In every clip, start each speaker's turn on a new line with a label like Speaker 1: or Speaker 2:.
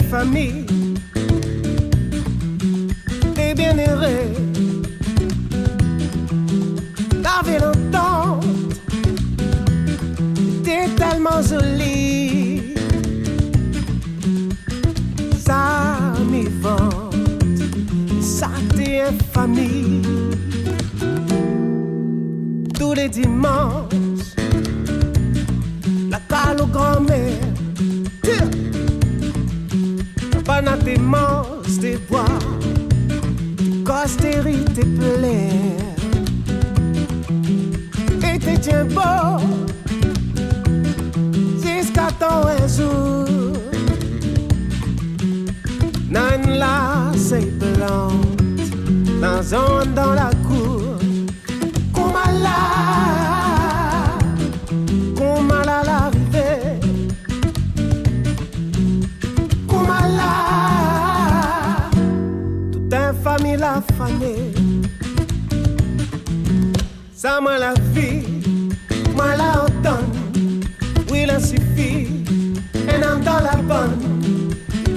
Speaker 1: familles, des bien-aimés, t'avais l'entente, t'es tellement jolie, ça m'évente, ça t'es famille. Tous les dimanches, la cale aux grand-mère, pendant tes manches, tes bois, tes costéries, tes plaies, et tes tiens beau, jusqu'à ton un jour. Nan la, c'est plante, dans la cour. Kumala l'arrivée, Kumala, toute une famille la famille. Ça moi la vie, moi la automne, oui la suffit, un an dans la bonne.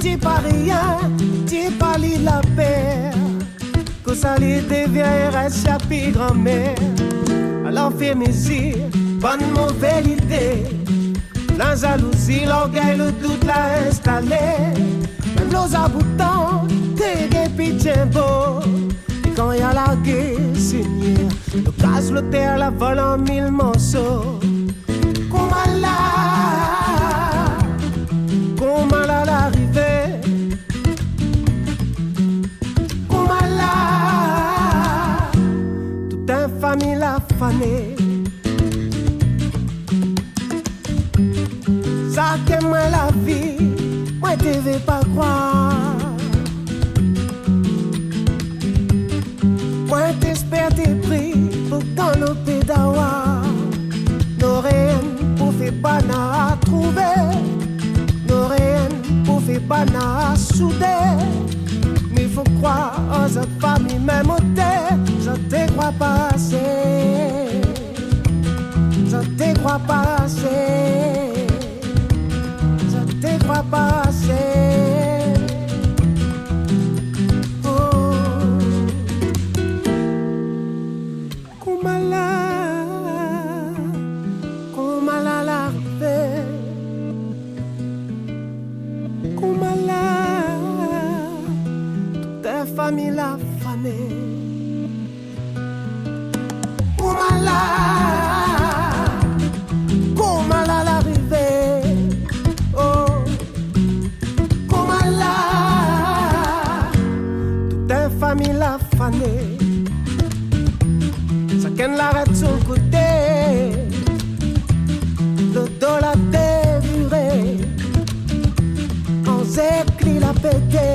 Speaker 1: T'y pas rien, t'y pas la paix, que ça lui devient reste chapi grand-mère. Alors fais mesure, bonne mauvaise idée. La jalousie, l'orgueil, le doute l'a installé. Même l'os à boutons, t'es pitié beau. Et quand y a la guerre, Seigneur, le casse le terre, la vole en 1000 morceaux. Kumala l'arrivée. Kumala, toute une famille la fanée. Ça que moi la vie, moi te veux pas croire. Moi t'espère tes prix pour dans nos pédawa. Nos reines pour faire pas à trouver. Nos reines pour faire pas à souder. Mais faut croire aux familles même au terre. Je te crois pas assez. Je te crois pas assez. Je te crois pas assez. Oh. Kumala l'arrivée. Kumala, toute ta famille la famille. Kumala l'arrivée. Oh, Kumala, toute ta famille la fanée. Chacun l'arrête sur le côté. Le dos la dévuré. On s'écrit la pété.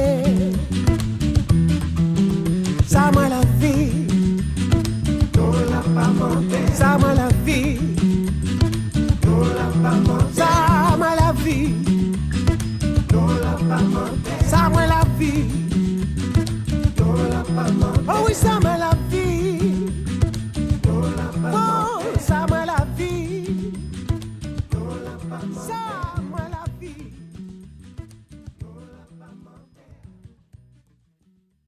Speaker 1: Ça moi la vie. On l'a pas monté. Ça moi la vie. On l'a pas monté. Ça moi la vie. On l'a pas monté. Ça moi la vie.